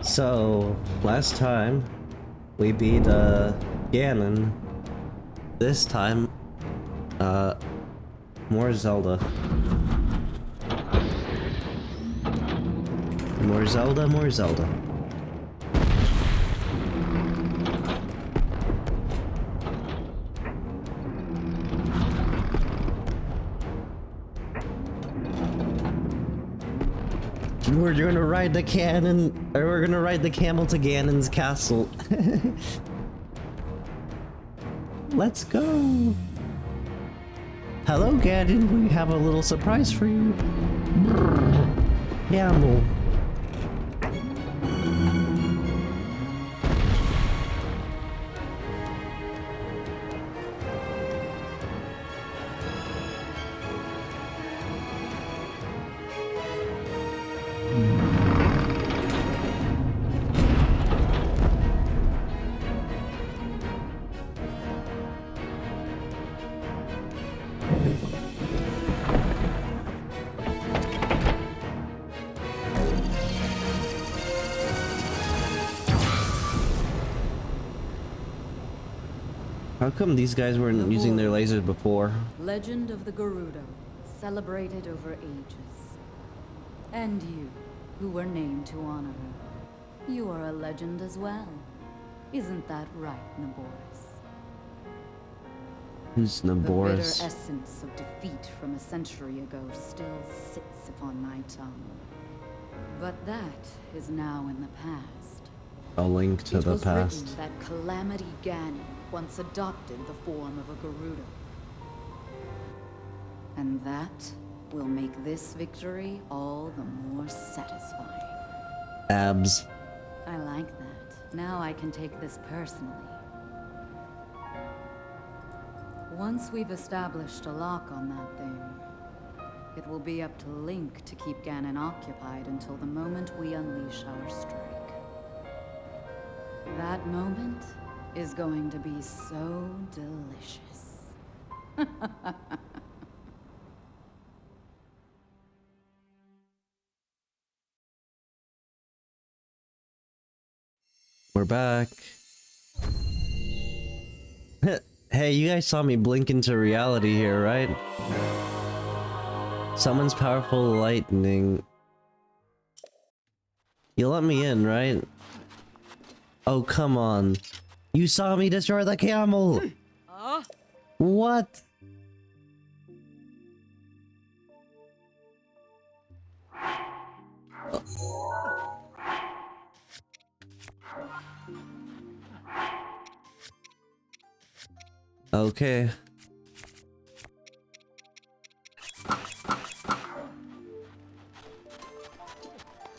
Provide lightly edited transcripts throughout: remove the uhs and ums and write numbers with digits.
So, last time we beat Ganon. This time, more Zelda. More Zelda, more Zelda. We're gonna ride the cannon, or we're gonna ride the camel to Ganon's castle. Let's go. Hello, Ganon. We have a little surprise for you. Camel. How come these guys weren't using their lasers before? Legend of the Gerudo, celebrated over ages. And you, who were named to honor her. You are a legend as well. Isn't that right, Naboris? Who's Naboris? The bitter essence of defeat from a century ago still sits upon my tongue. But that is now in the past. A link to the past. It was written that Calamity Ganon once adopted the form of a Gerudo. And that will make this victory all the more satisfying. Abs. I like that. Now I can take this personally. Once we've established a lock on that thing, it will be up to Link to keep Ganon occupied until the moment we unleash our strike. That moment is going to be so delicious. We're back. Hey, you guys saw me blink into reality here, right? Summons powerful lightning. You let me in, right? Oh, come on. You saw me destroy the camel! What? Okay.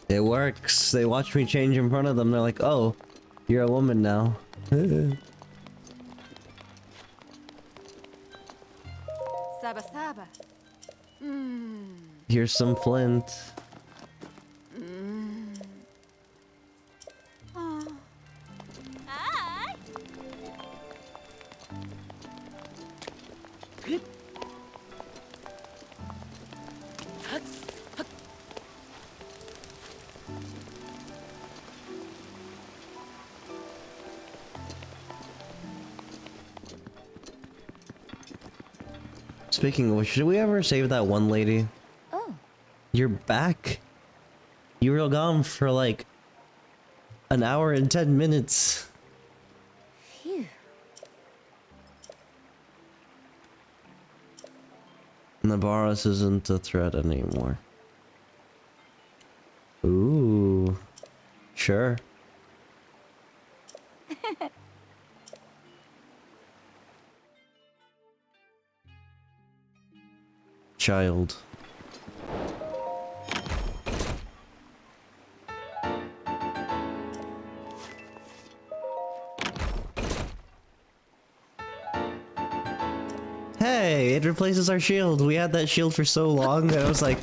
It works. They watch me change in front of them. They're like, oh, you're a woman now. Saba Saba. Here's some flint. Speaking of which, should we ever save that one lady? Oh. You're back? You were gone for like an hour and 10 minutes. Phew. Naboris isn't a threat anymore. Ooh. Sure. Child. Hey, it replaces our shield. We had that shield for so long that I was like,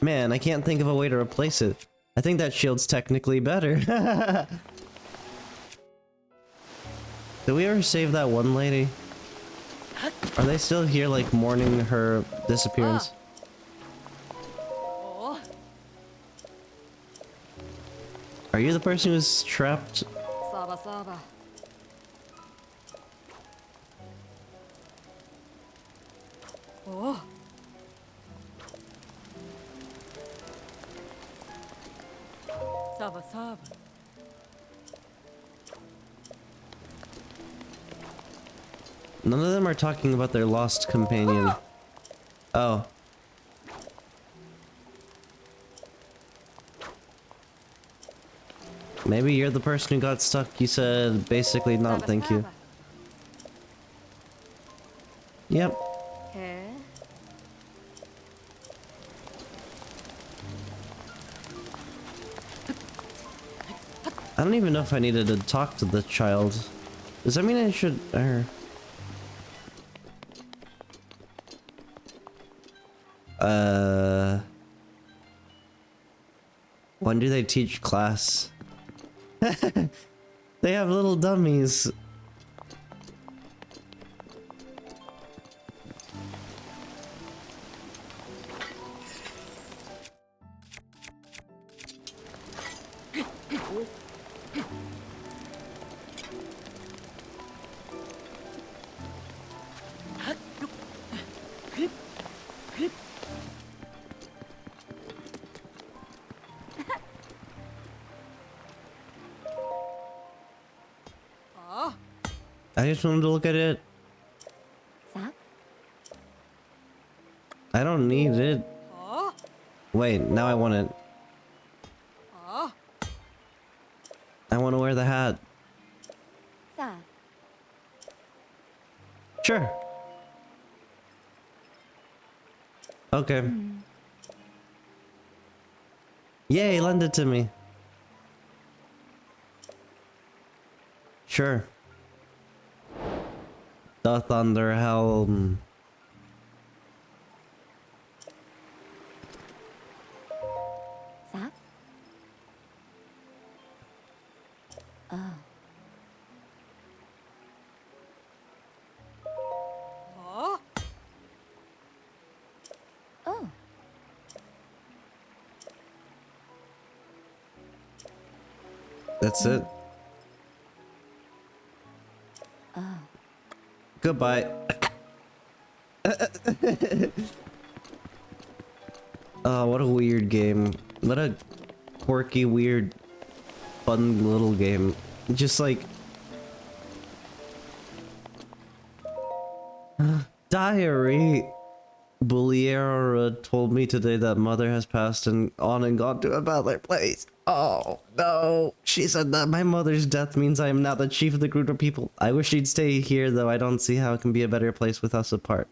man, I can't think of a way to replace it. I think that shield's technically better. Did we ever save that one lady? Are they still here, like, mourning her disappearance? Are you the person who's trapped? Saba Saba. Oh. Saba Saba. None of them are talking about their lost companion. Oh. Maybe you're the person who got stuck. You said basically not Saba thank you. Saba. Yep. Hey. I don't even know if I needed to talk to the child. Does that mean I should... When do they teach class? They have little dummies. Oh. I just wanted to look at it. Sa. I don't need it. Oh. Wait, now I want it. Oh. I want to wear the hat. Sa. Sure. Okay. Yay, lend it to me. Sure. The Thunder Helm. Sa. Oh. Oh. Oh. That's it. Oh. Goodbye. Oh, what a weird game. What a quirky, weird, fun little game. Just like... Diary! Buliera told me today that mother has passed and on and gone to a better place. Oh, no. She said that my mother's death means I am now the chief of the group of people. I wish she'd stay here, though I don't see how it can be a better place with us apart.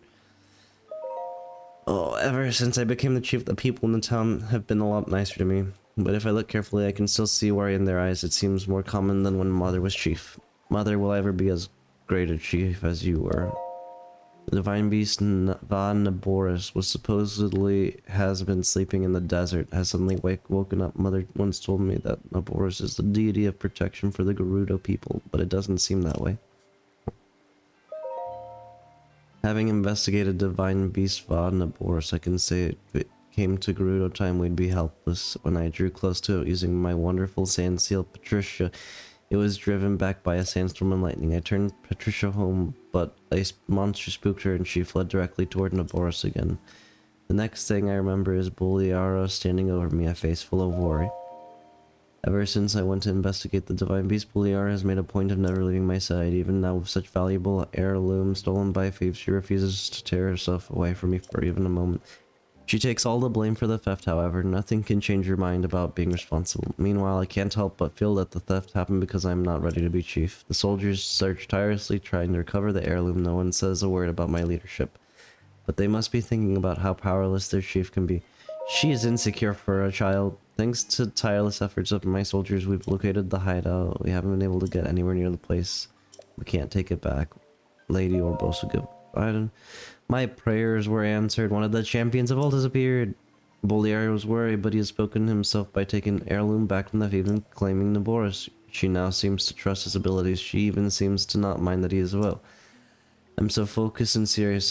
Oh, ever since I became the chief, the people in the town have been a lot nicer to me. But if I look carefully, I can still see worry in their eyes. It seems more common than when mother was chief. Mother will ever be as great a chief as you were. The divine beast Van Naboris was supposedly has been sleeping in the desert, has suddenly woken up. Mother once told me that Naboris is the deity of protection for the Gerudo people, but it doesn't seem that way. Having investigated divine beast Van Naboris, I can say if it came to Gerudo time we'd be helpless. When I drew close to it using my wonderful sand seal Patricia, it was driven back by a sandstorm and lightning. I turned Patricia home, but a monster spooked her and she fled directly toward Naboris again. The next thing I remember is Buliara standing over me, a face full of worry. Ever since I went to investigate the divine beast, Buliara has made a point of never leaving my side. Even now with such valuable heirloom stolen by thieves, she refuses to tear herself away from me for even a moment. She takes all the blame for the theft, however. Nothing can change her mind about being responsible. Meanwhile, I can't help but feel that the theft happened because I am not ready to be chief. The soldiers search tirelessly trying to recover the heirloom. No one says a word about my leadership. But they must be thinking about how powerless their chief can be. She is insecure for a child. Thanks to tireless efforts of my soldiers, we've located the hideout. We haven't been able to get anywhere near the place. We can't take it back. Lady Orbosa, I don't... My prayers were answered. One of the champions of old has appeared. Boliar was worried, but he has spoken himself by taking heirloom back from the thief and claiming Naboris. She now seems to trust his abilities. She even seems to not mind that he is well. I'm so focused and serious,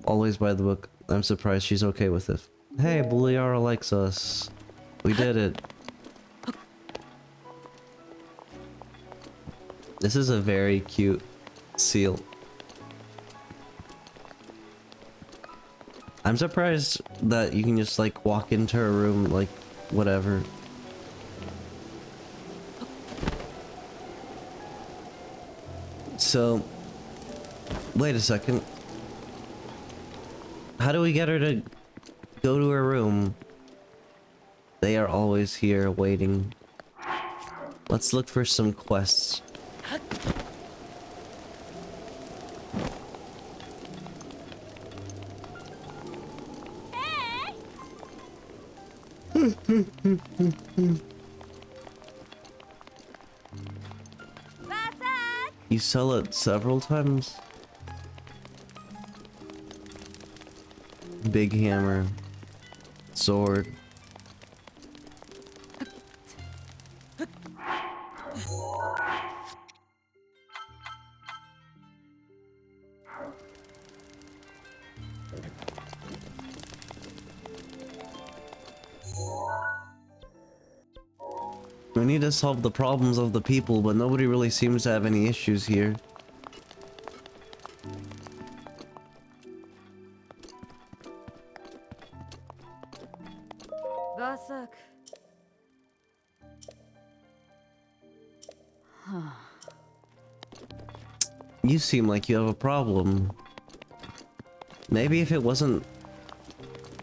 always by the book. I'm surprised she's okay with it. Hey, Boliara likes us. We did it. This is a very cute seal. I'm surprised that you can just like walk into a room like whatever. So, wait a second. How do we get her to go to her room? They are always here waiting. Let's look for some quests. You sell it several times? Big hammer. Sword. We need to solve the problems of the people, but nobody really seems to have any issues here. Basak. You seem like you have a problem. Maybe if it wasn't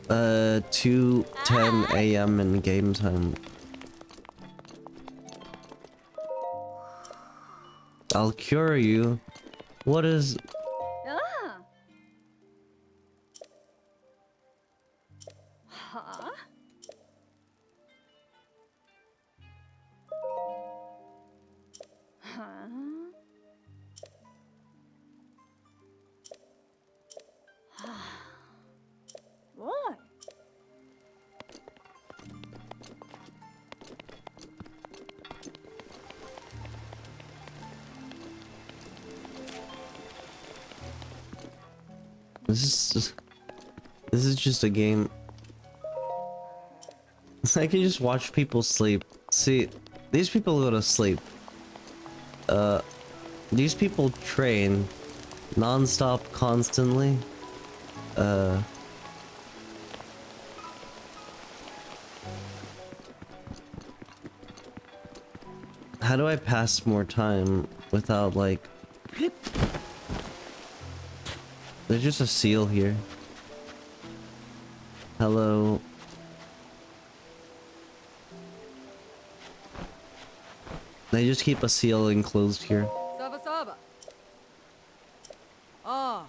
2:10 a.m. in game time. I'll cure you. What is... Ah. Huh? Huh? What? This is just a game. I can just watch people sleep. See, these people go to sleep. These people train non-stop constantly. How do I pass more time without like... There's just a seal here. Hello. They just keep a seal enclosed here. Saba Saba. Ah.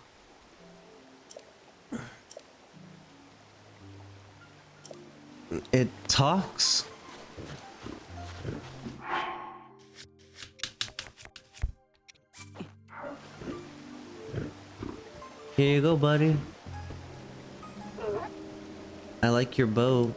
It talks? Here you go, buddy. I like your bow.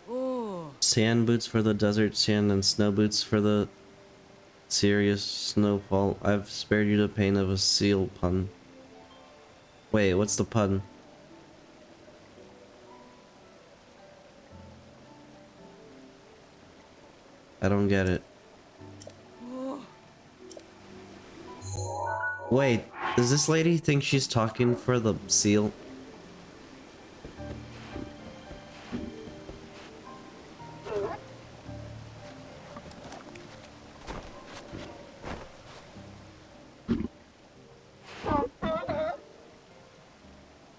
Oh. Sand boots for the desert sand and snow boots for the serious snowfall. I've spared you the pain of a seal pun. Wait, what's the pun? I don't get it. Wait, does this lady think she's talking for the seal?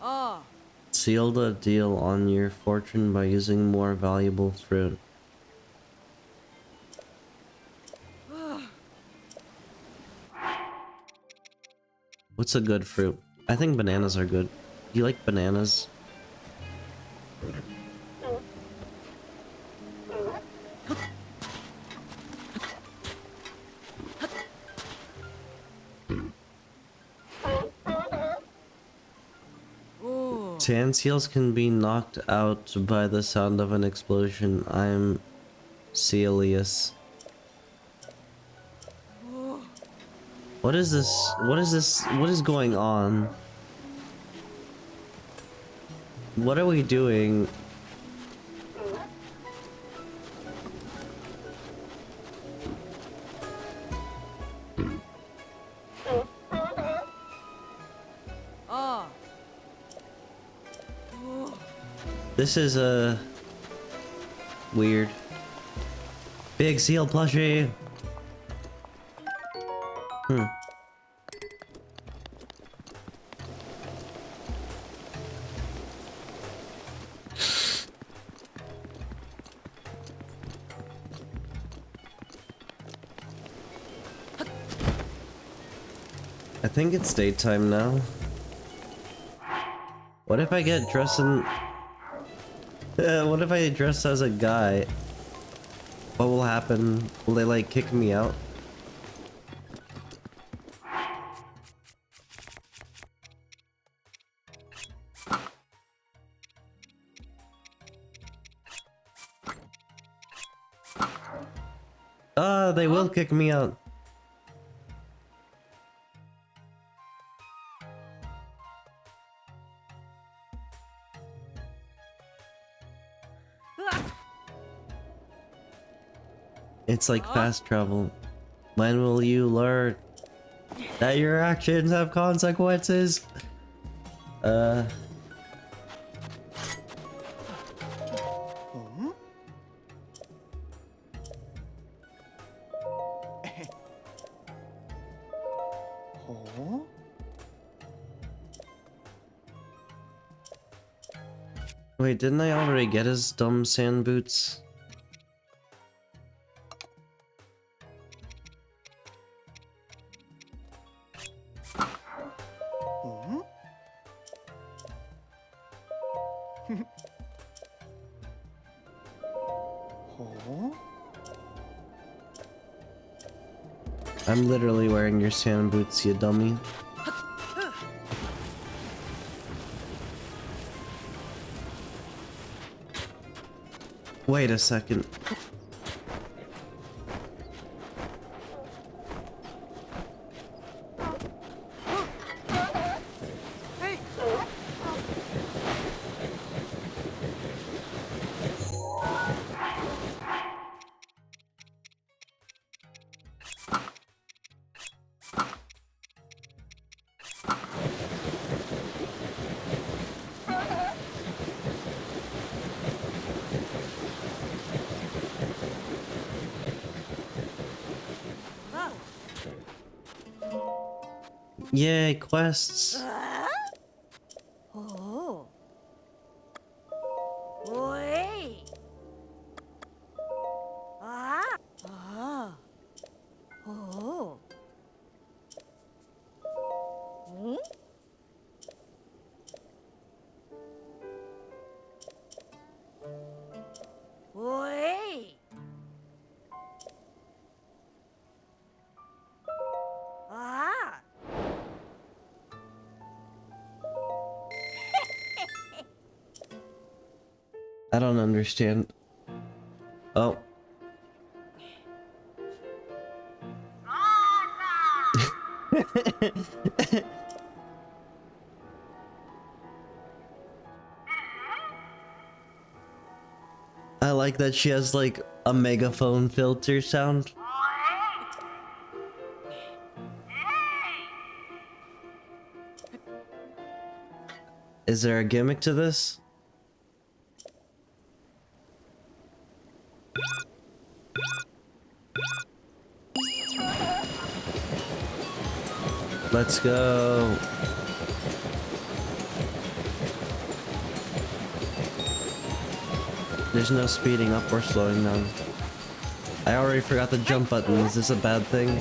Ah. Sealed a deal on your fortune by using more valuable fruit. What's a good fruit? I think bananas are good. Do you like bananas? Oh. Sand seals can be knocked out by the sound of an explosion. I'm Celius. What is this? What is this? What is going on? What are we doing? Ah. Oh. This is weird. Big seal plushie. Hmm. I think it's daytime now. What if I get dressed in... what if I dress as a guy? What will happen? Will they like kick me out? Ah, they will kick me out. It's like fast travel. When will you learn that your actions have consequences? Wait, didn't I already get his dumb sand boots? I'm literally wearing your sand boots, you dummy. Wait a second. Hey. Yay, quests. Oh. Oi. Ah. Ah. Oh. Hmm? Oi. Ah. I don't understand. Oh. I like that she has like a megaphone filter sound. Is there a gimmick to this? Let's go. There's no speeding up or slowing down. I already forgot the jump button. Is this a bad thing?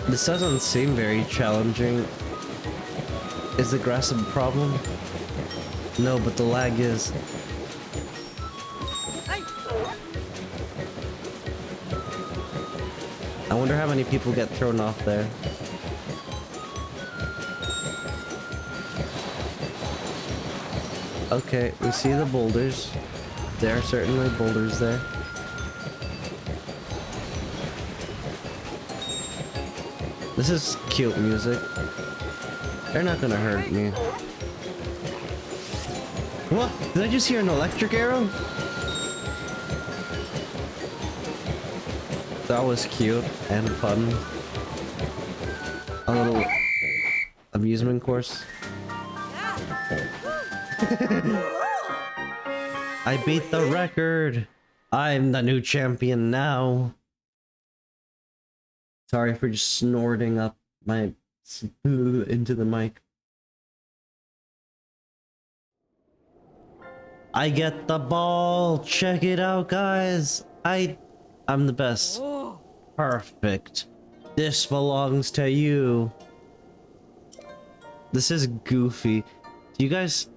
This doesn't seem very challenging. Is the grass a problem? No, but the lag is. I wonder how many people get thrown off there. Okay, we see the boulders. There are certainly boulders there. This is cute music. They're not gonna hurt me. What? Did I just hear an electric arrow? That was cute and fun. A little amusement course. I beat the record! I'm the new champion now! Sorry for just snorting up my into the mic. I get the ball! Check it out, guys! I'm the best. Oh. Perfect. This belongs to you. This is goofy. Do you guys...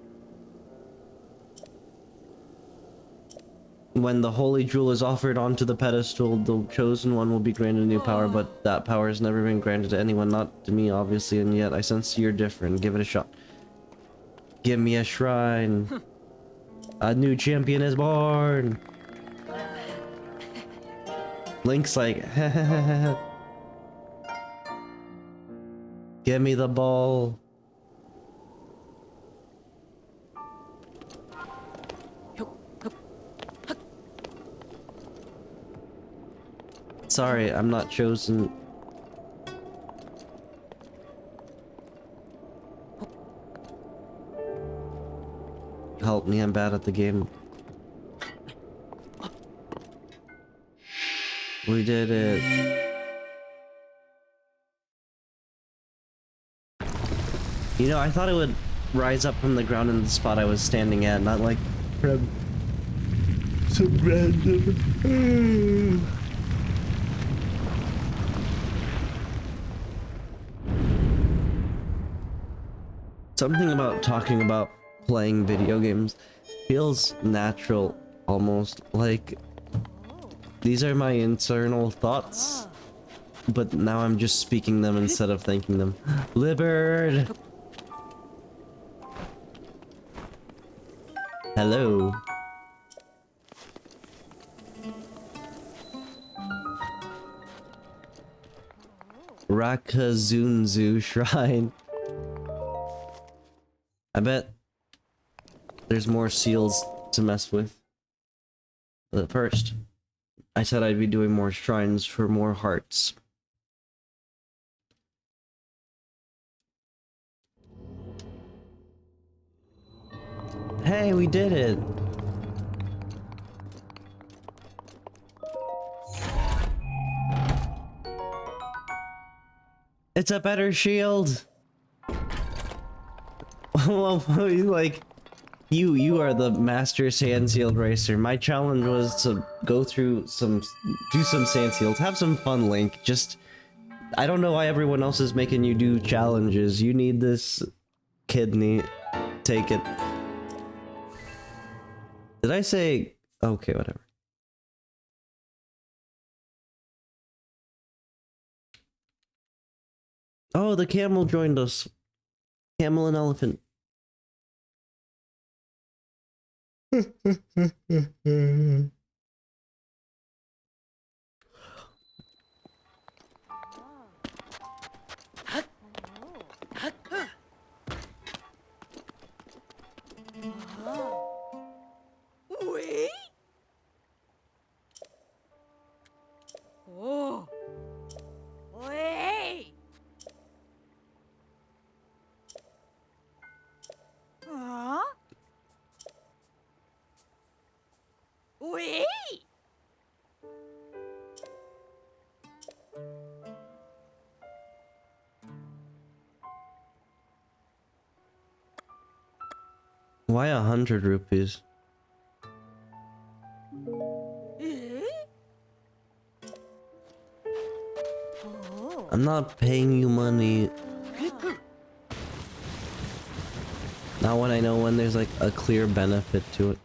When the holy jewel is offered onto the pedestal, the chosen one will be granted a new power, but that power has never been granted to anyone, not to me, obviously, and yet I sense you're different. Give it a shot. Give me a shrine. A new champion is born. Link's like, give me the ball. Sorry, I'm not chosen. Help me, I'm bad at the game. We did it. You know, I thought it would rise up from the ground in the spot I was standing at, not like from some random... Something about talking about playing video games feels natural, almost like these are my internal thoughts, but now I'm just speaking them instead of thinking them. Liberd! Hello. Rakazunzu Shrine. I bet there's more seals to mess with. But first, I said I'd be doing more shrines for more hearts. Hey, we did it! It's a better shield! Well, like, you are the master sand seal racer. My challenge was to go through do some sand seals, have some fun, Link. Just, I don't know why everyone else is making you do challenges. You need this kidney. Take it. Did I say? Okay, whatever. Oh, the camel joined us. Camel and elephant. Wait. Oh. Wait. Huh? Wait. Why 100 rupees? Eh? Oh. I'm not paying you money. Not when I know when there's like a clear benefit to it.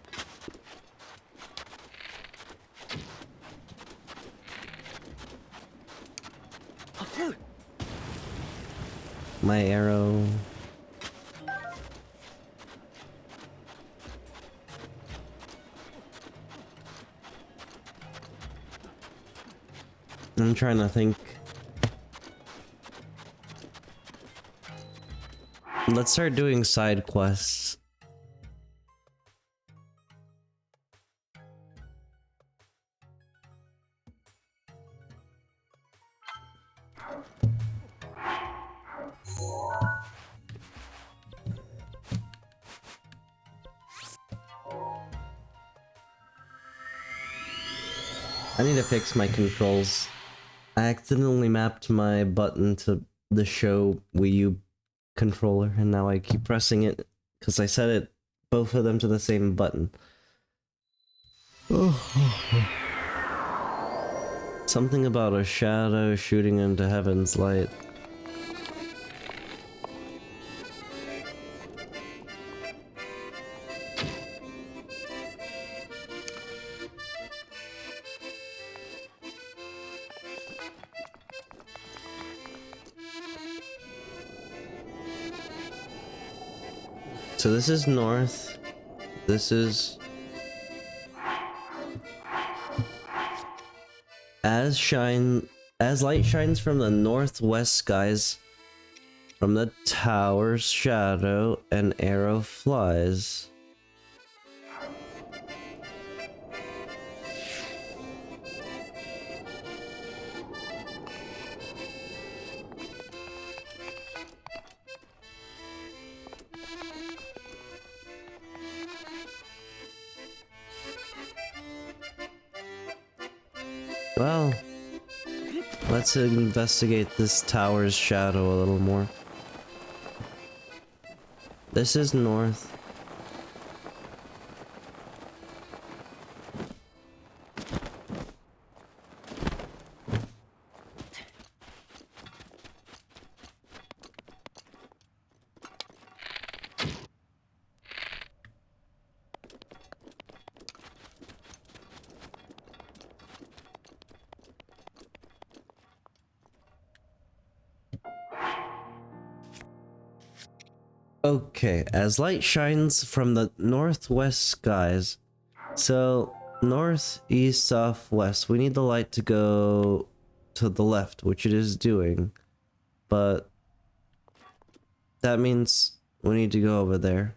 My arrow. I'm trying to think. Let's start doing side quests. I need to fix my controls. I accidentally mapped my button to the show Wii U controller, and now I keep pressing it because I set it both of them to the same button. Something about a shadow shooting into heaven's light. So this is north. This is as light shines from the northwest skies, from the tower's shadow, an arrow flies. Well, let's investigate this tower's shadow a little more. This is north. Okay, as light shines from the northwest skies, so north, east, south, west, we need the light to go to the left, which it is doing, but that means we need to go over there.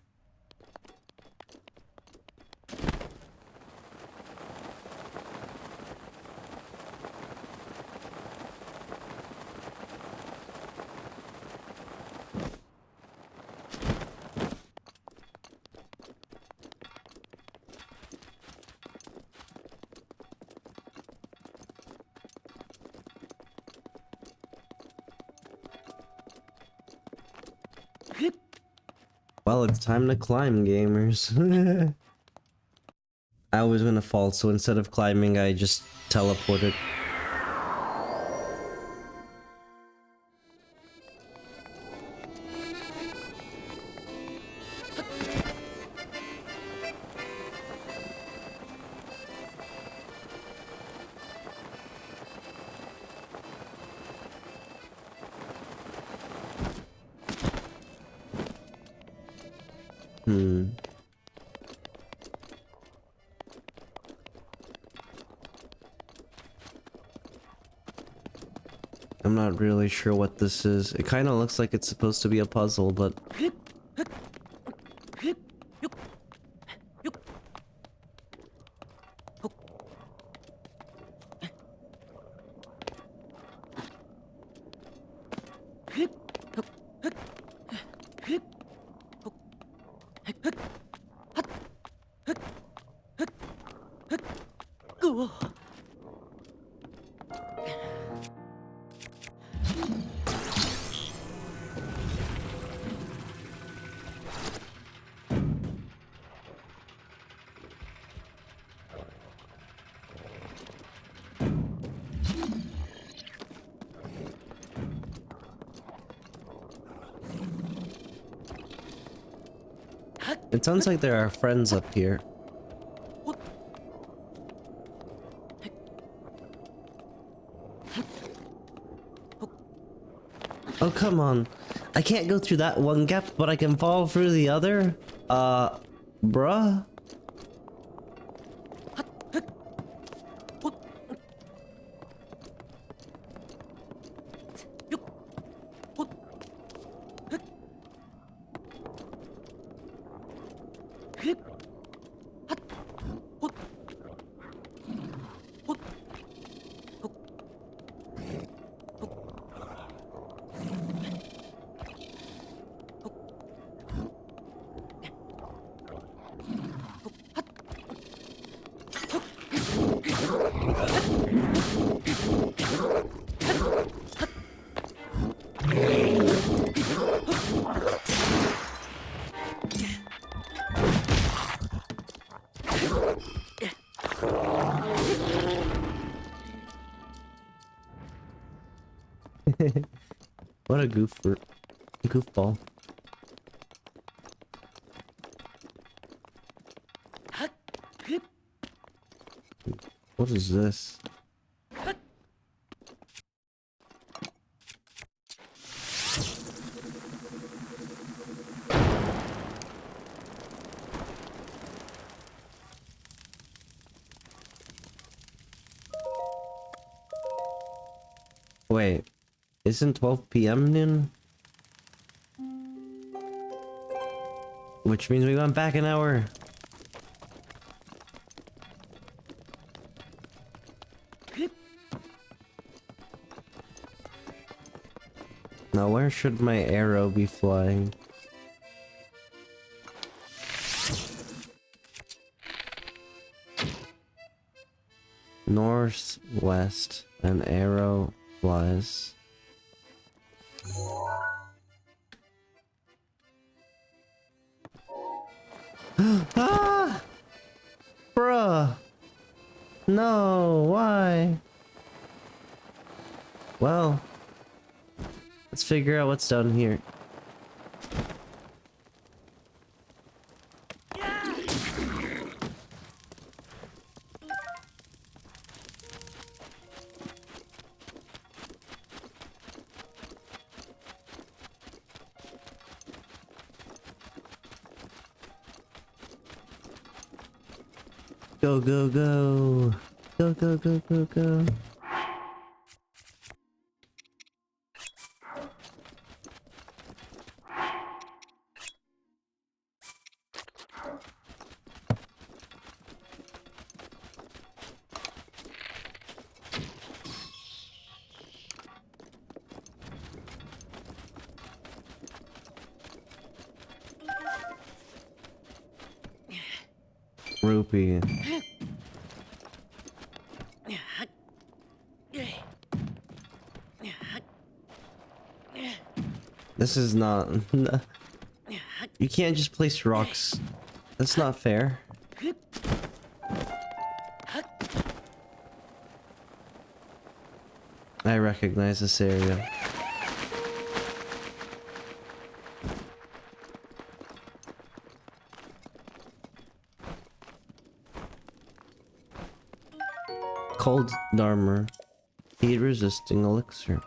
Well, it's time to climb, gamers. I was gonna fall, so instead of climbing, I just teleported. I'm not really sure what this is. It kind of looks like it's supposed to be a puzzle, but... It sounds like there are friends up here. Oh, come on. I can't go through that one gap, but I can fall through the other? Bruh? What a goofball. What is this? Wait, isn't 12 p.m. noon? Which means we went back an hour. Now where should my arrow be flying? Northwest, an arrow flies. Ah! Bruh! No, why? Well, let's figure out what's down here. Go, go, go. Go, go, go, go, go. Rupee. This is not... You can't just place rocks. That's not fair. I recognize this area. Cold armor. Heat resisting elixir.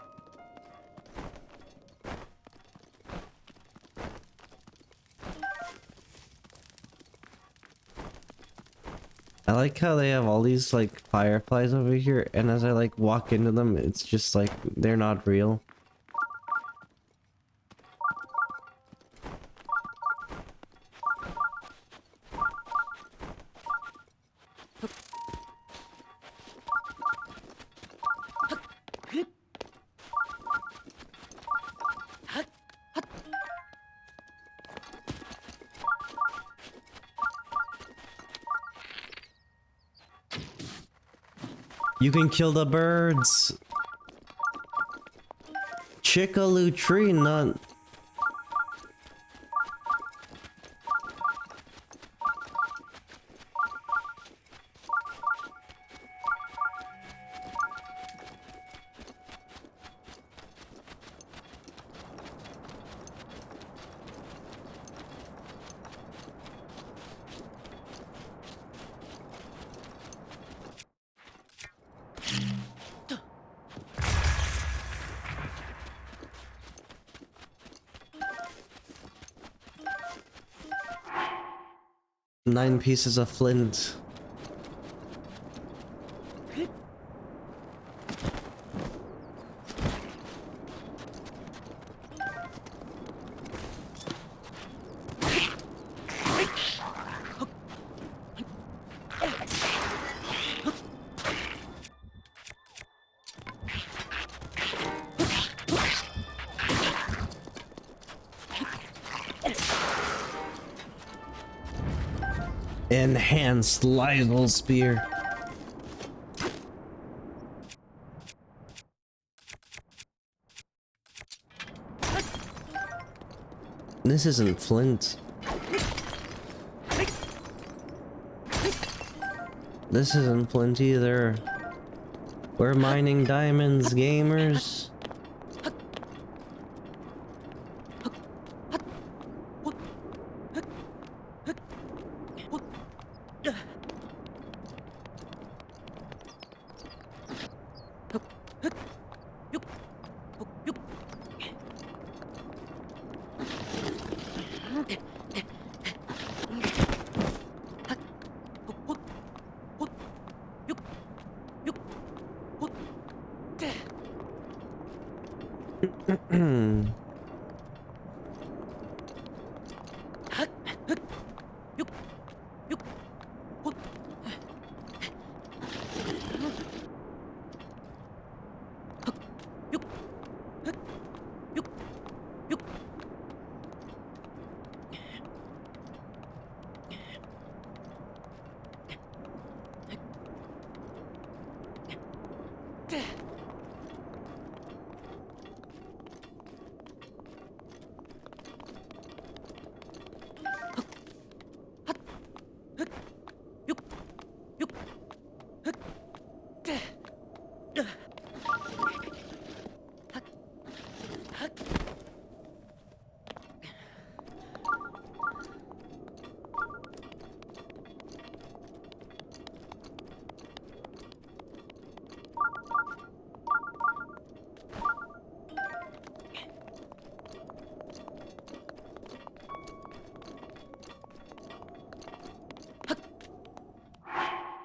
I like how they have all these like fireflies over here, and as I like walk into them, it's just like they're not real. You can kill the birds. Chickaloo tree nut. Nine pieces of flint. Enhanced Lysol Spear. This isn't Flint. This isn't Flint either. We're mining diamonds, gamers.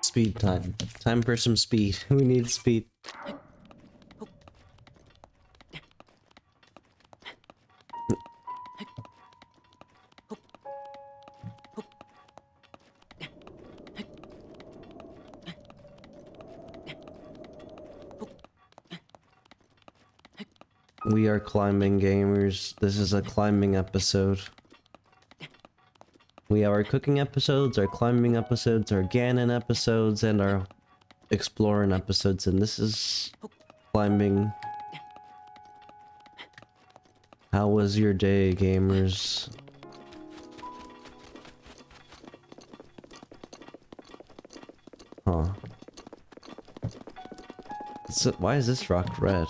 Speed time. Time for some speed. We need speed. We are climbing gamers. This is a climbing episode. We have our cooking episodes, our climbing episodes, our Ganon episodes, and our exploring episodes, and this is climbing. How was your day, gamers? Huh. So, why is this rock red?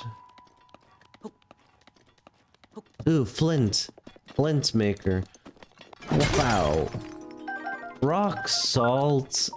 Ooh, flint. Flint maker. Wow. Rock salt.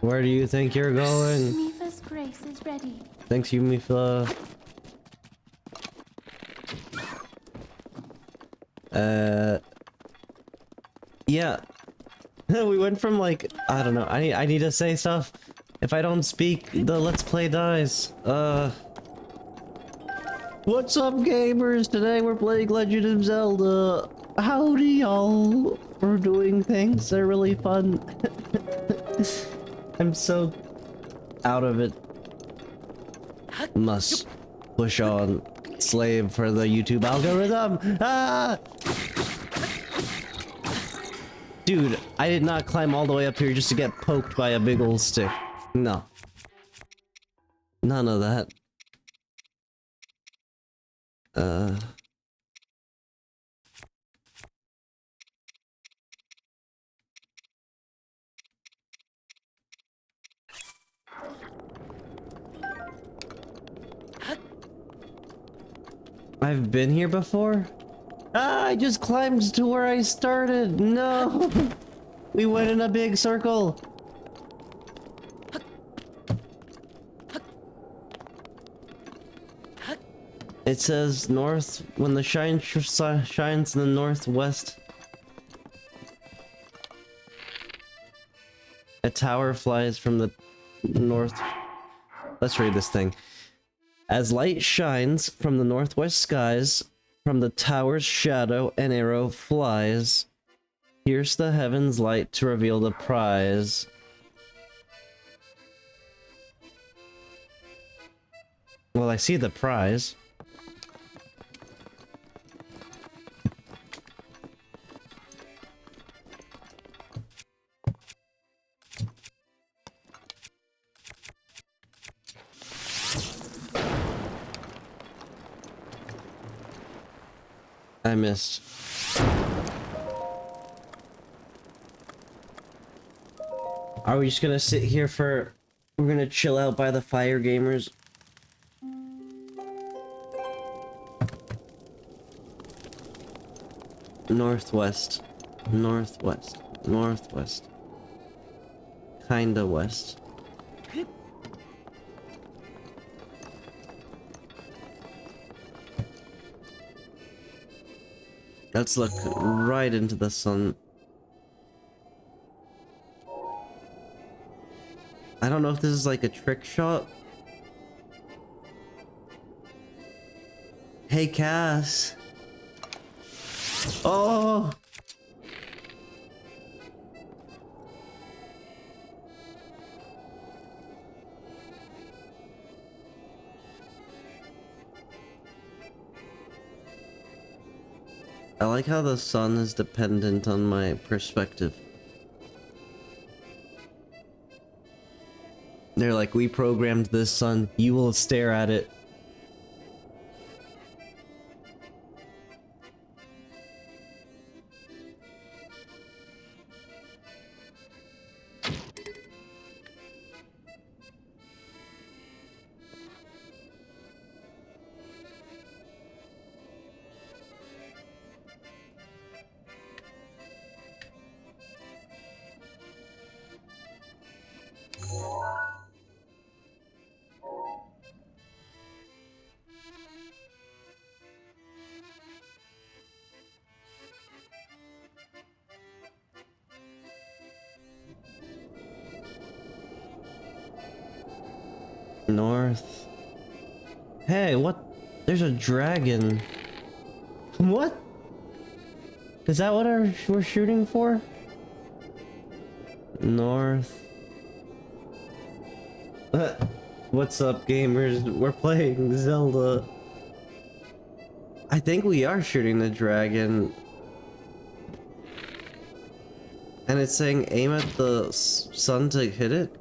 Where do you think you're going? Mifa's grace is ready. Thanks, you, Mifa. Yeah. We went from like, I don't know, I need to say stuff. If I don't speak, the Let's Play dies. What's up, gamers? Today we're playing Legend of Zelda. Howdy, y'all. We're doing things. They're really fun. I'm so out of it. Must push on. Slave for the YouTube algorithm. Ah! Dude, I did not climb all the way up here just to get poked by a big old stick. No. None of that. I've been here before? Ah, I just climbed to where I started. No. We went in a big circle. It says north when the shines in the northwest. A tower flies from the north. Let's read this thing. As light shines from the northwest skies, from the tower's shadow an arrow flies. Pierce the heavens light to reveal the prize. Well, I see the prize. I missed. Are we just gonna sit here for... We're gonna chill out by the fire, gamers? Northwest. Northwest. Northwest. Kinda west. Let's look right into the sun. I don't know if this is like a trick shot. Hey, Cass. Oh! I like how the sun is dependent on my perspective. They're like, we programmed this sun, you will stare at it. North. Hey, what? There's a dragon. What? Is that what we're shooting for? North. What's up, gamers? We're playing Zelda. I think we are shooting the dragon. And it's saying aim at the sun to hit it?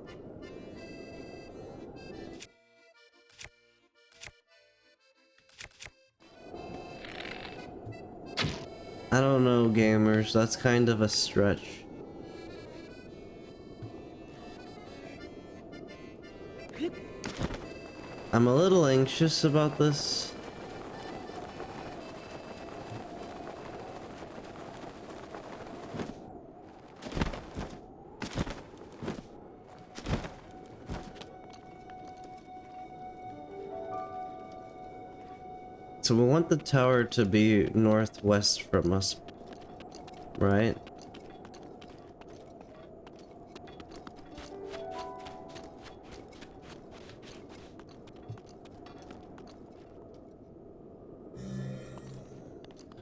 I don't know, gamers. That's kind of a stretch. I'm a little anxious about this. So we want the tower to be northwest from us, right?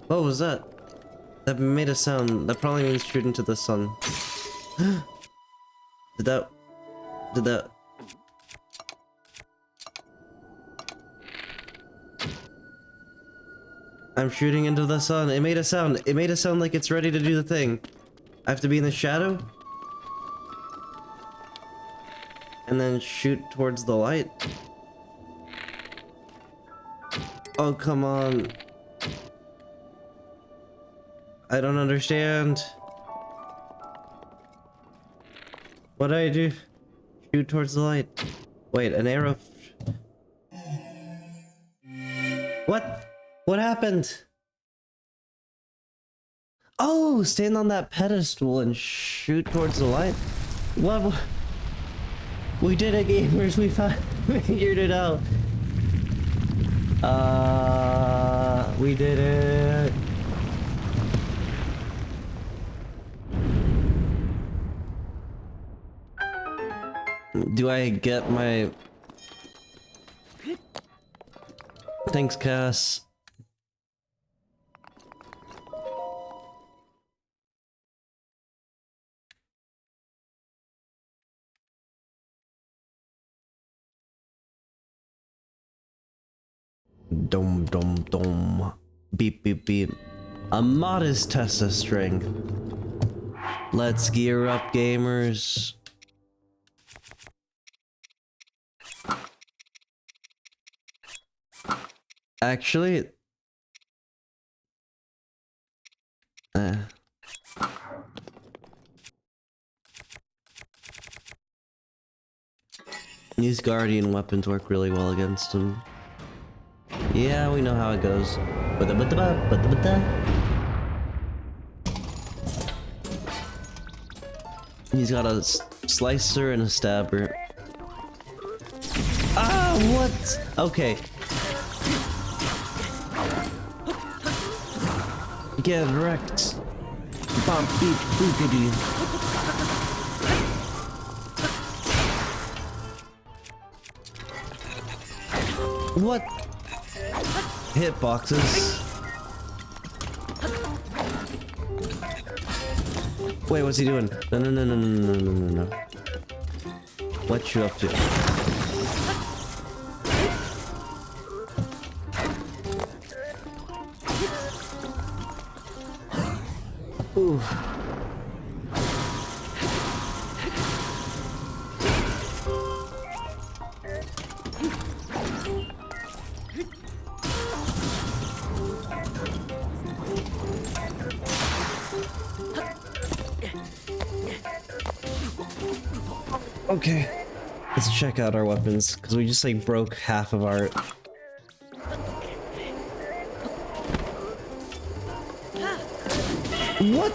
What was that? That made a sound. That probably means shoot into the sun. Did that... I'm shooting into the sun. It made a sound. It made a sound like it's ready to do the thing. I have to be in the shadow? And then shoot towards the light? Oh, come on. I don't understand. What do I do? Shoot towards the light. Wait, an arrow. What? What happened? Oh, stand on that pedestal and shoot towards the light? What? We did it, gamers. We figured it out. We did it. Do I get my... Thanks, Cass. Dom dom dom. Beep beep beep. A modest test of strength. Let's gear up, gamers. Actually, these guardian weapons work really well against him. Yeah, we know how it goes. He's got a slicer and a stabber. Ah, what? Okay. Get wrecked. Bump beep boopity. What? Hitboxes. Wait, what's he doing? No, no, no, no, no, no, no, no, no. What you up to? Ooh. Okay, let's check out our weapons, because we just like broke half of our... What?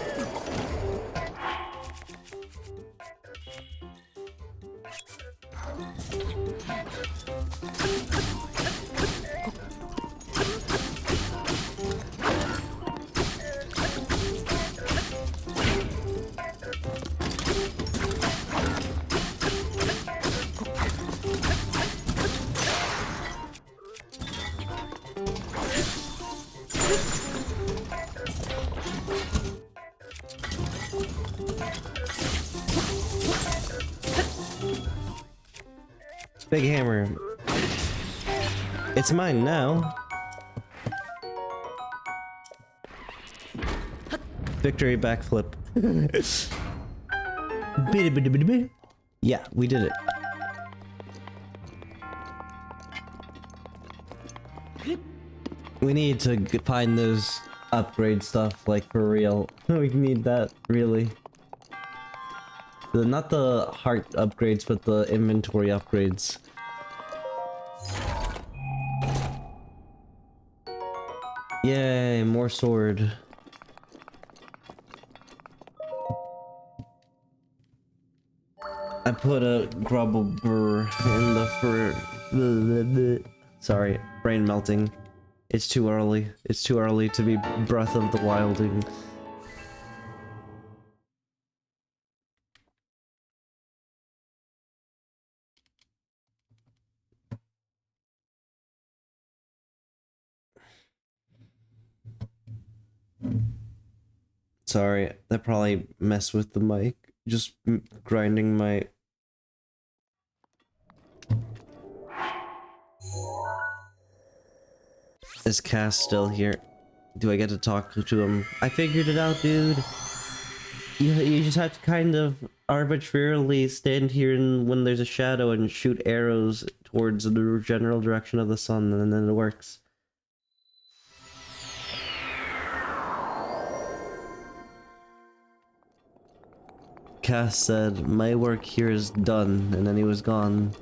Big hammer. It's mine now. Victory backflip. Yeah, we did it. We need to find those upgrade stuff, like, for real. We need that, really. Not the heart upgrades, but the inventory upgrades. Yay, more sword. I put a grubber in the sorry, brain melting. It's too early. It's too early to be Breath of the Wilding. Sorry, that probably messed with the mic. Just grinding my... Is Cass still here? Do I get to talk to him? I figured it out, dude. You just have to kind of arbitrarily stand here and when there's a shadow and shoot arrows towards the general direction of the sun, and then it works. Cass said, "My work here is done," and then he was gone.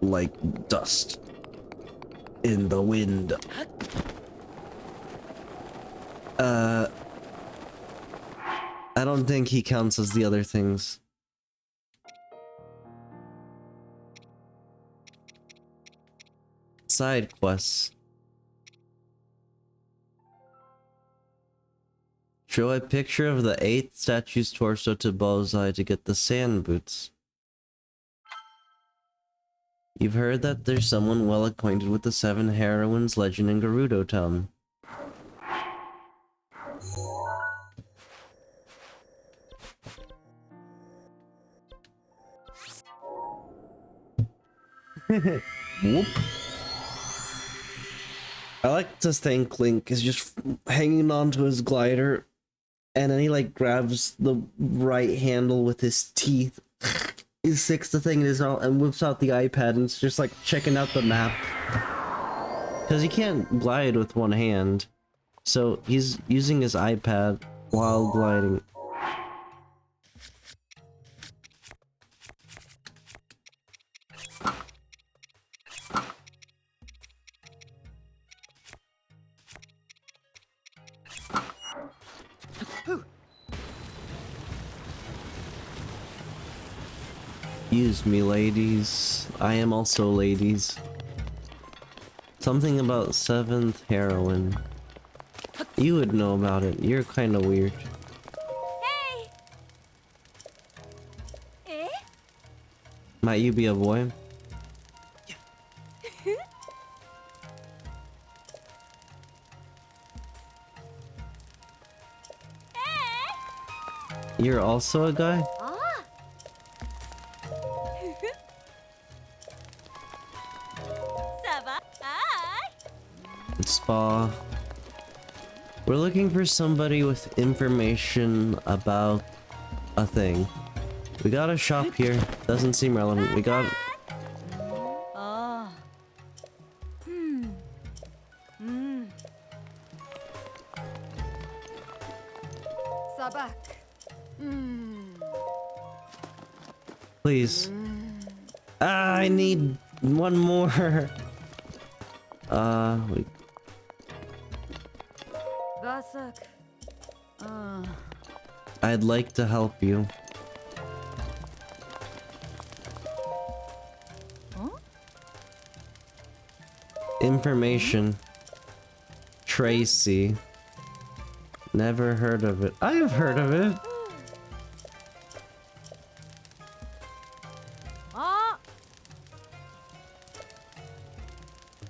Like dust in the wind. I don't think he counts as the other things. Side quests. Show a picture of the 8th statue's torso to Bozai to get the sand boots. You've heard that there's someone well acquainted with the 7 heroines legend in Gerudo Town. Whoop. I like to think Link is just hanging onto his glider, and then he like grabs the right handle with his teeth. He sticks the thing in his mouth and whips out the iPad and it's just like checking out the map. Because he can't glide with one hand. So he's using his iPad while gliding. Excuse me, ladies. I am also ladies. Something about 7th heroine. You would know about it. You're kind of weird. Hey! Eh? Might you be a boy? You're also a guy? Ah! Saba? Hi! Spa. We're looking for somebody with information about a thing. We got a shop here. Doesn't seem relevant. We got... Ah. Sabak. Please. Ah, I need one more. Wait. Vasak. I'd like to help you. Information. Tracy. Never heard of it. I have heard of it. Ah.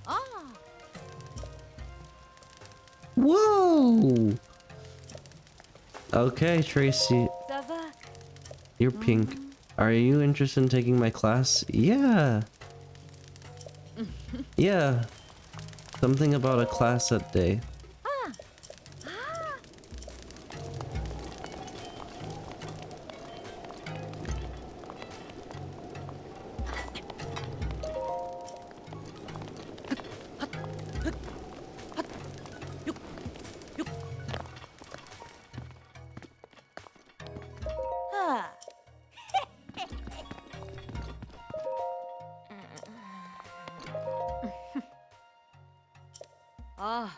Ah. Whoa! Okay, Tracy. Sabak. You're pink. Are you interested in taking my class? Yeah. Yeah. Something about a class that day. Ah.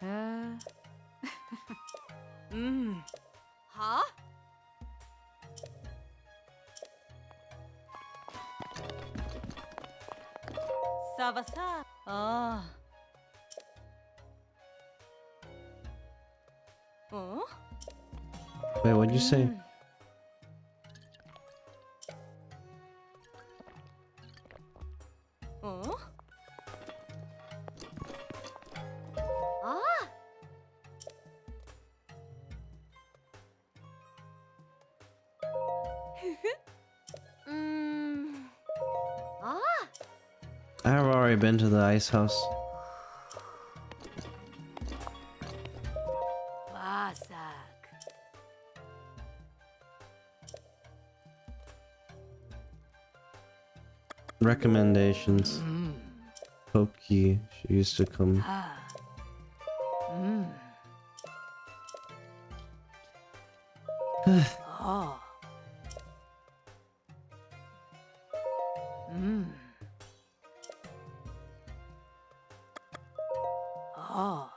Ah. Huh? Savasa. Ah. Oh? Wait, what'd you say? Oh? Ah. Ah. I've already been to the ice house. Wow. Vasak. Recommendations. Pokey, she used to come. Ah. Mm. Oh. Mm. Oh.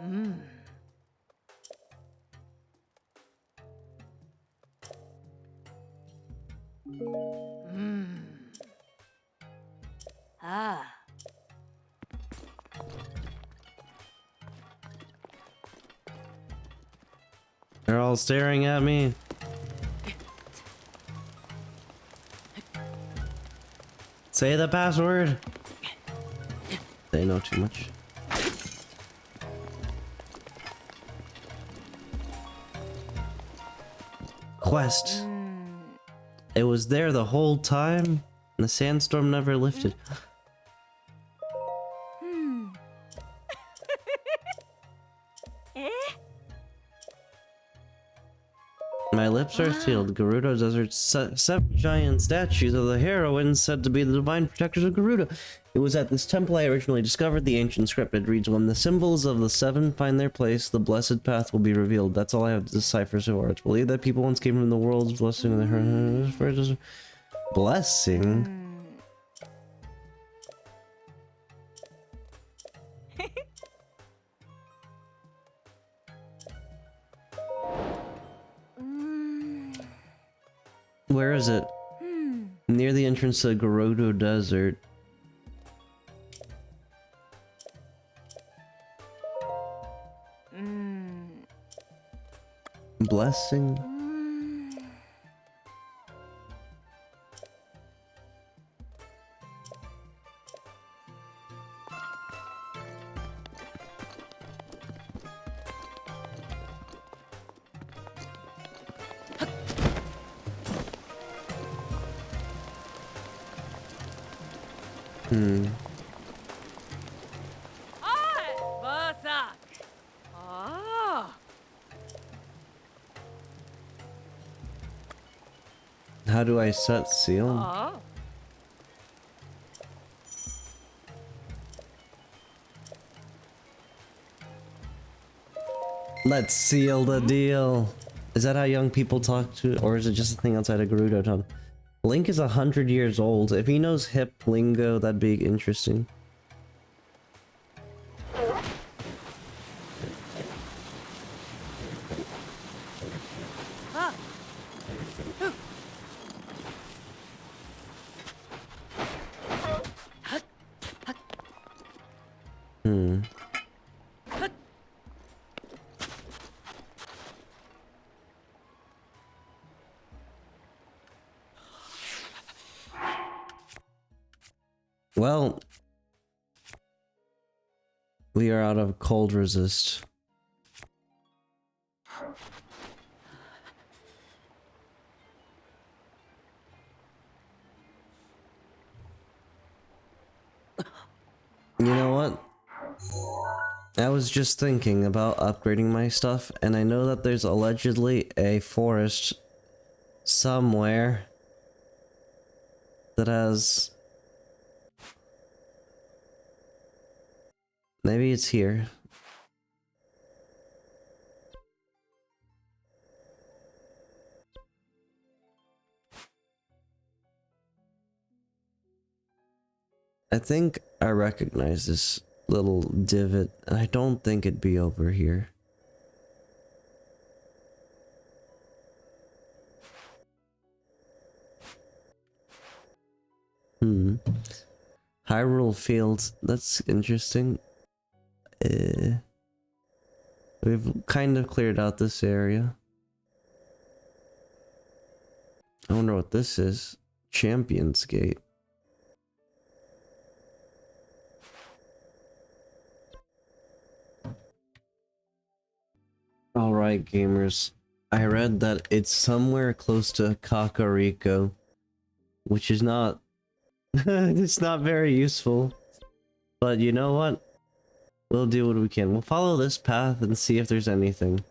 Mm. Mm. Ah. They're all staring at me. Say the password. They know too much. Quest. It was there the whole time, and the sandstorm never lifted. Hmm. Eh? My lips are sealed. Gerudo Desert. Seven giant statues of the heroines said to be the divine protectors of Gerudo. It was at this temple I originally discovered the ancient script. It reads, "When the symbols of the seven find their place, the blessed path will be revealed." That's all I have to decipher so far. It's believed that people once came from the world's blessing. Blessing? Where is it? Near the entrance to Gerudo Desert. Blessing? Ah. Vasak. Ah. How do I set seal? Ah. Let's seal the deal. Is that how young people talk to, or is it just a thing outside of Gerudo Town? Link is 100 years old. If he knows hip lingo, that'd be interesting. Ah. Well, we are out of cold resist. You know what? I was just thinking about upgrading my stuff, and I know that there's allegedly a forest somewhere that has... Maybe it's here. I think I recognize this little divot, and I don't think it'd be over here. Hyrule Fields, that's interesting. We've kind of cleared out this area. I wonder what this is. Champions Gate. Alright, gamers. I read that it's somewhere close to Kakariko, which is not... it's not very useful. But you know what? We'll do what we can. We'll follow this path and see if there's anything.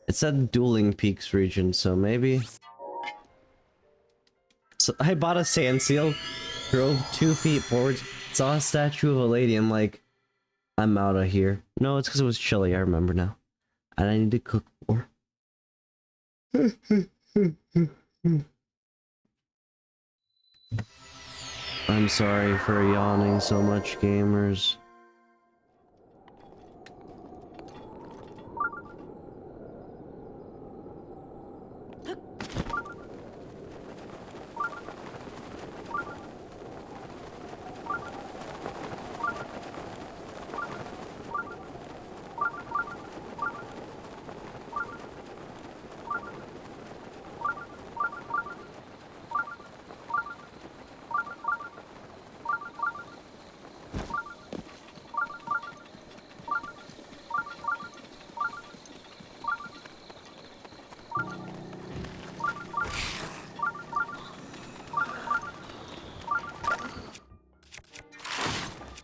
It said Dueling Peaks region, so maybe... So I bought a sand seal, drove 2 feet forward, saw a statue of a lady, I'm like, I'm out of here. No, it's because it was chilly, I remember now. And I need to cook more. I'm sorry for yawning so much, gamers.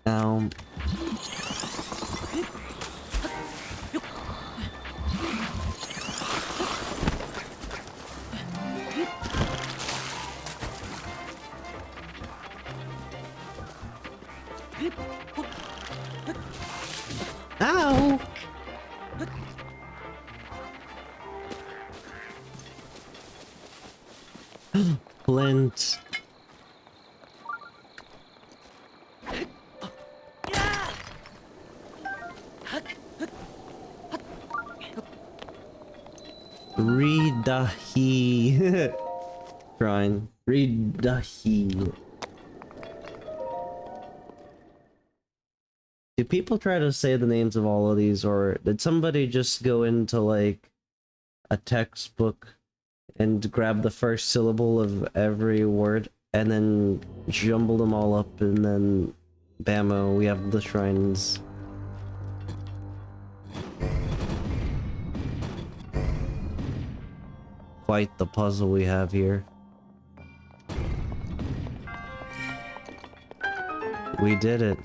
Now... Ow! Flint. Read the he. Trying. Read the he. Do people try to say the names of all of these, or did somebody just go into like a textbook and grab the first syllable of every word and then jumble them all up, and then bammo, we have the shrines. Quite the puzzle we have here. We did it.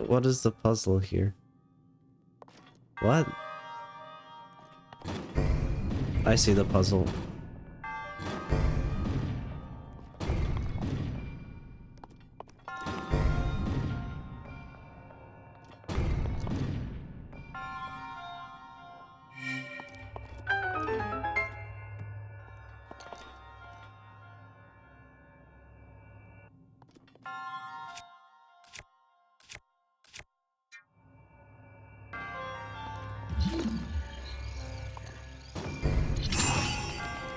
What is the puzzle here? What? I see the puzzle.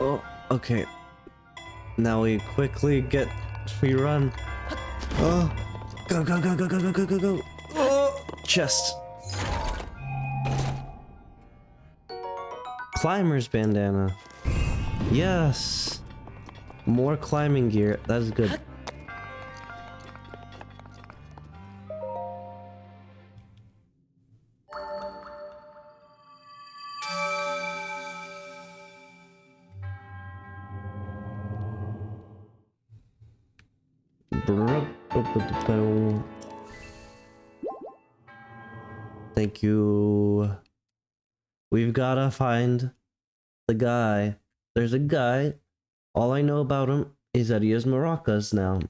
Oh, okay. Now we quickly we run. Oh, go, go, go, go, go, go, go, go, go. Oh, chest. Climber's bandana. Yes. More climbing gear. That's good. Thank you. We've gotta find the guy. There's a guy. All I know about him is that he has maracas now,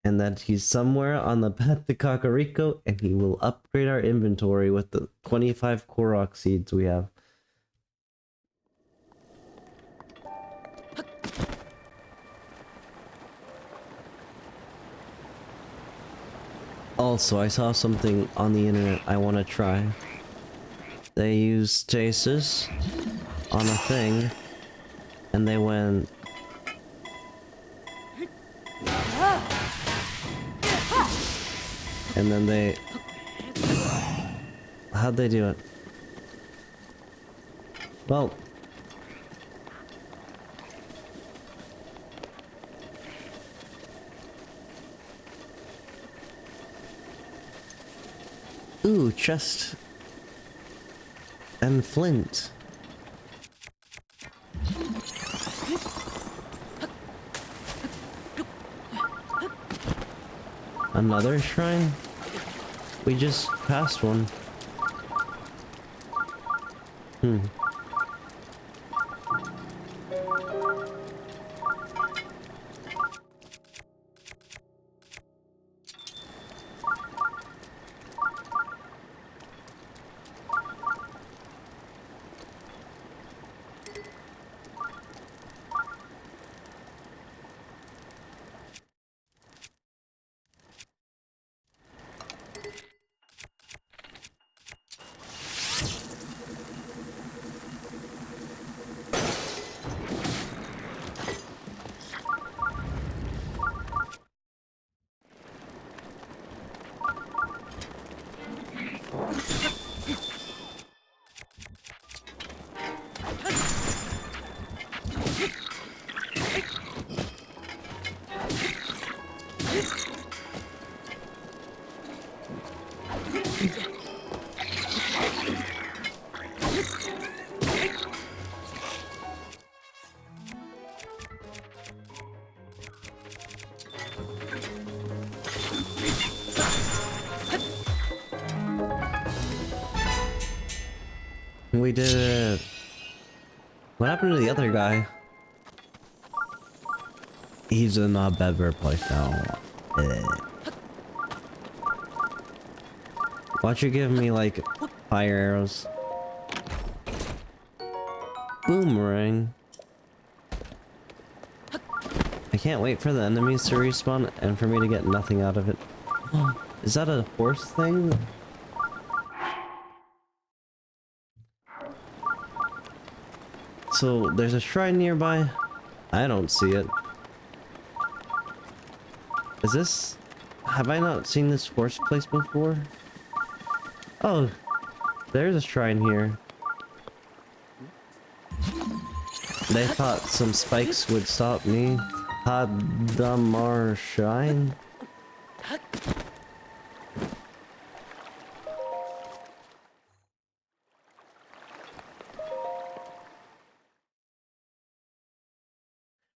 and that he's somewhere on the path to Kakariko, and he will upgrade our inventory with the 25 Korok seeds we have. Also, I saw something on the internet I want to try. They used stasis on a thing, and they went... And then they... How'd they do it? Well... Ooh, chest. And flint. Another shrine? We just passed one. We did it. What happened to the other guy? He's in a better place now. Why don't you give me like fire arrows? Boomerang. I can't wait for the enemies to respawn and for me to get nothing out of it. Is that a horse thing? So there's a shrine nearby. I don't see it. Is this... Have I not seen this horse place before? Oh, there's a shrine here. They thought some spikes would stop me. Hadamar Shrine?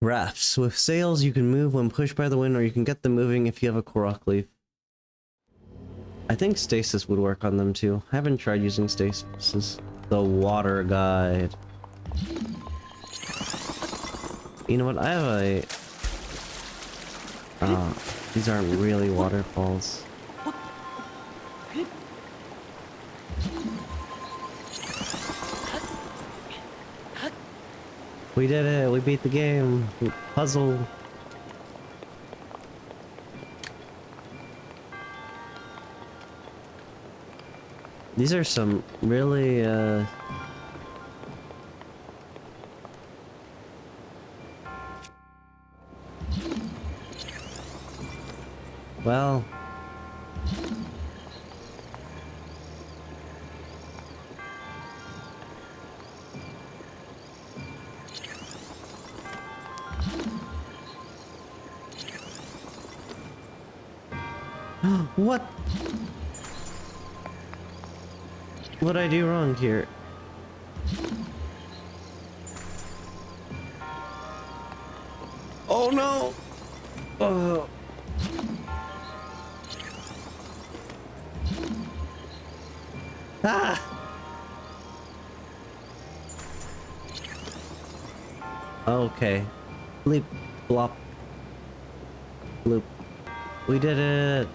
Rafts. With sails, you can move when pushed by the wind, or you can get them moving if you have a Korok leaf. I think stasis would work on them too. I haven't tried using stasis. The water guide. You know what? I have a... these aren't really waterfalls. We did it! We beat the game! Puzzle! These are some really, well... What? What'd I do wrong here? Oh no! Oh. Ah! Okay. Bleep, blop, Loop. We did it!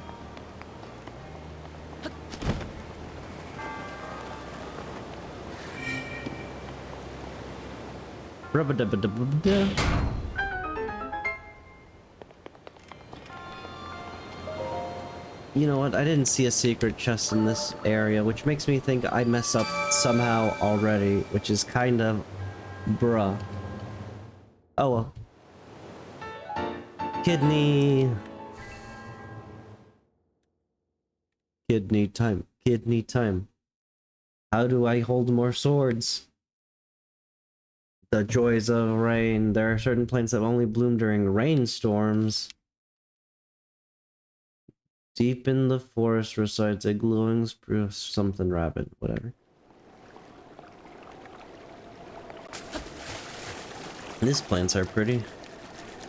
Rubba-dubba-dubba-dubba. You know what? I didn't see a secret chest in this area, which makes me think I messed up somehow already, which is kind of bruh. Oh well. Kidney. Kidney time. Kidney time. How do I hold more swords? The joys of rain. There are certain plants that only bloom during rainstorms. Deep in the forest resides a glowing spruce something rabbit, whatever. These plants are pretty,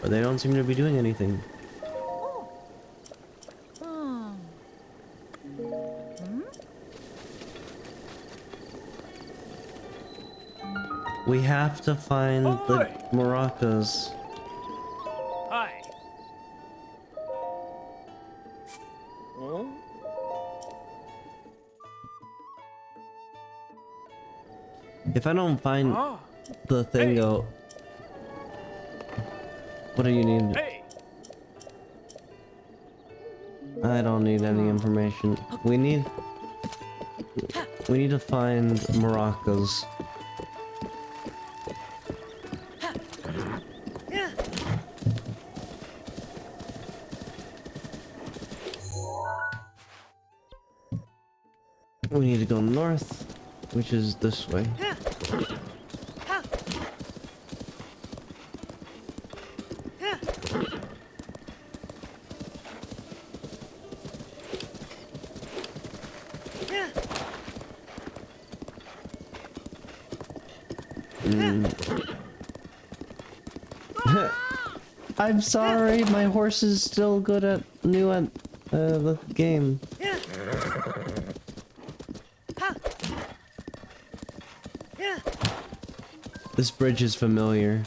but they don't seem to be doing anything. We have to find the maracas. Hi. If I don't find the thing, though, what do you need? Hey. I don't need any information. We need to find maracas. We need to go north, which is this way. I'm sorry, my horse is still new at the game. This bridge is familiar.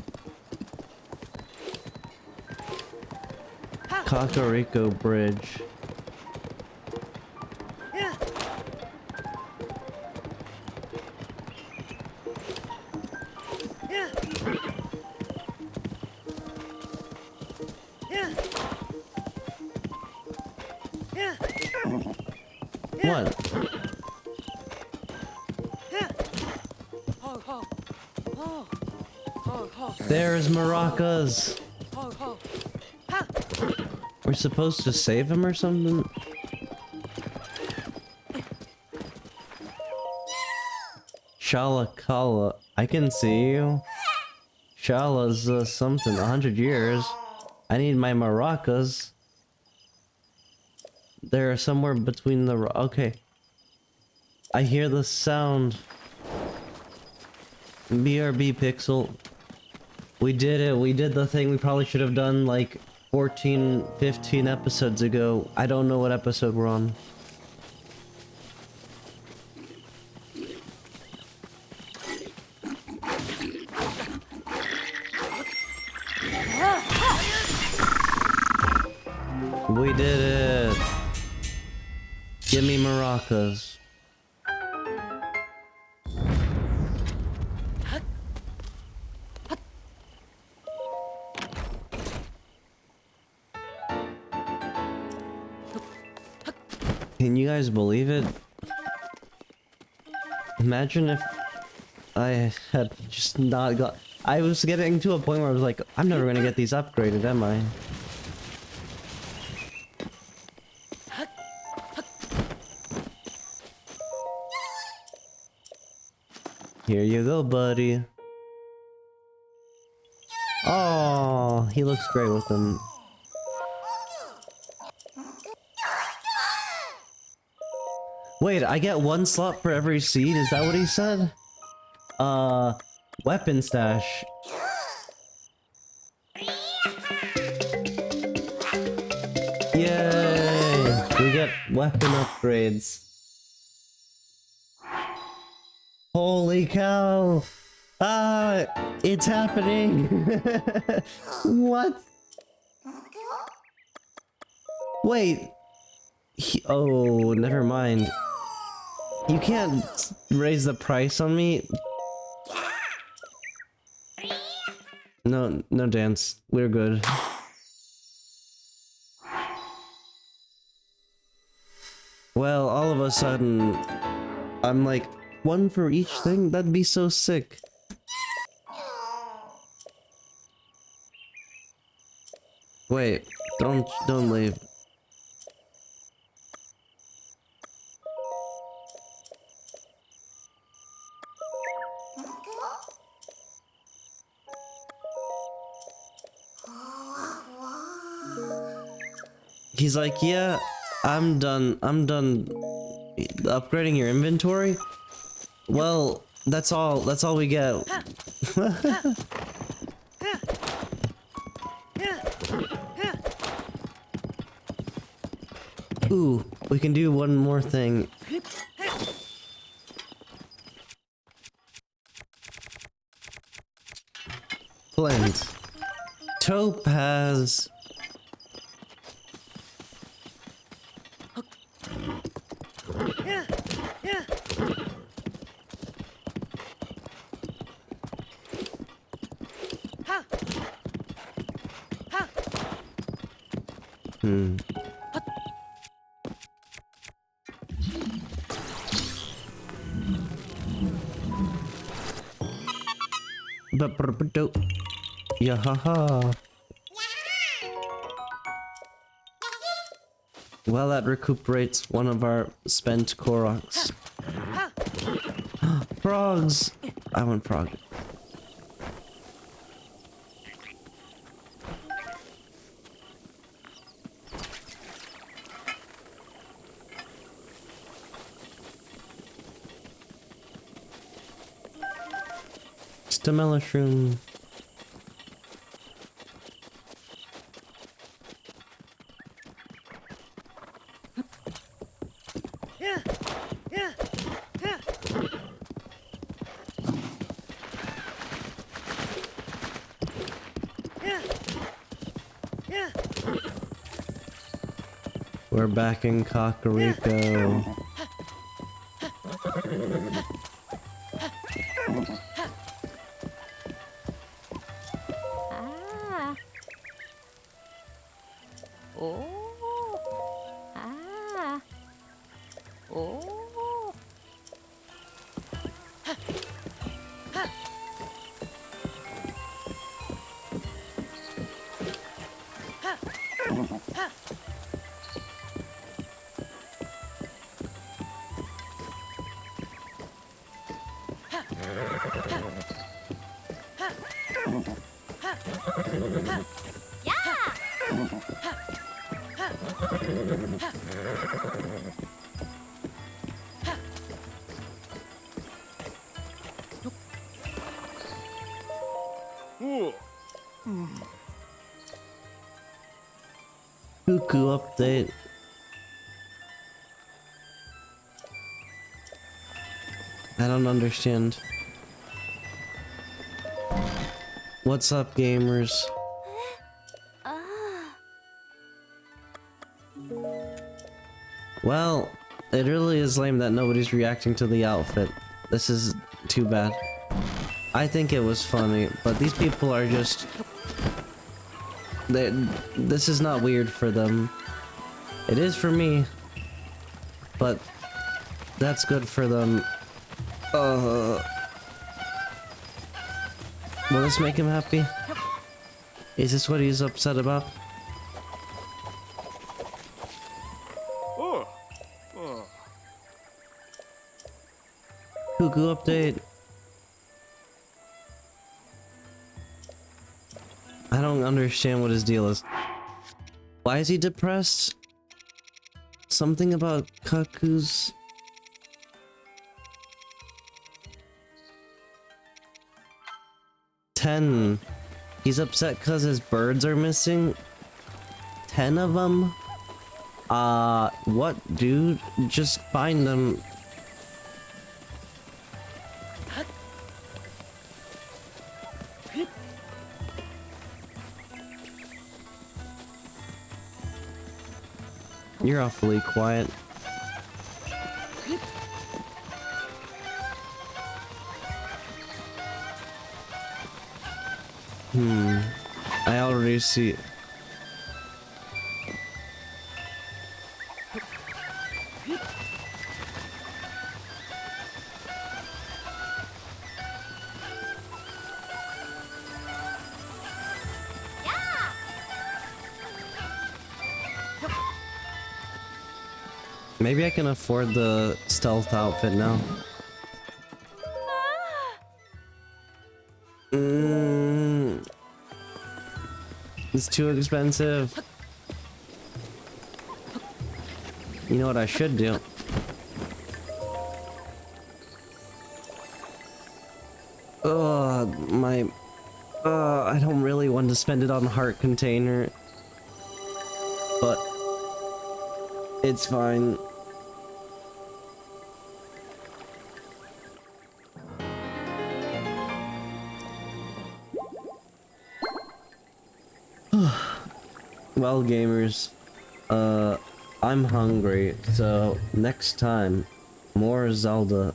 Kakariko Bridge. What? There's maracas. We're supposed to save him or something? Shalakala, I can see you. Shala's something, 100 years. I need my maracas. They're somewhere between the... Okay. I hear the sound. BRB Pixel. We did it. We did the thing we probably should have done like 14, 15 episodes ago. I don't know what episode we're on. We did it. Give me maracas. Can you guys believe it? Imagine if I had just not got... I was getting to a point where I was like, I'm never gonna get these upgraded, am I? Here you go, buddy. Oh, he looks great with them. Wait, I get one slot for every seed? Is that what he said? Weapon stash. Yay! We get weapon upgrades. Holy cow! Ah, it's happening! What? Wait. Oh, never mind. You can't raise the price on me. No, no dance. We're good. Well, all of a sudden, I'm like, one for each thing? That'd be so sick. Wait, don't leave. He's like, yeah, I'm done upgrading your inventory. Well, that's all we get. Ooh, we can do one more thing. Flint. Topaz. Hmm. Yeah, haha. Well, that recuperates one of our spent Koroks. Frogs! I want frog. Just a mushroom. We're back in Kakariko. Ah. Oh. Ah. Oh. Cuckoo update. I don't understand. What's up, gamers? Well, it really is lame that nobody's reacting to the outfit. This is too bad. I think it was funny, but these people are just... This is not weird for them. It is for me, but that's good for them. Will this make him happy? Is this what he's upset about? Cuckoo update. I don't understand what his deal is. Why is he depressed? Something about Kaku's... $10. He's upset because his birds are missing. 10 of them? What, dude? Just find them. You're awfully quiet. I already see. Maybe I can afford the stealth outfit now. It's too expensive. You know what I should do? I don't really want to spend it on heart container, but it's fine. Well, gamers, I'm hungry, so next time, more Zelda.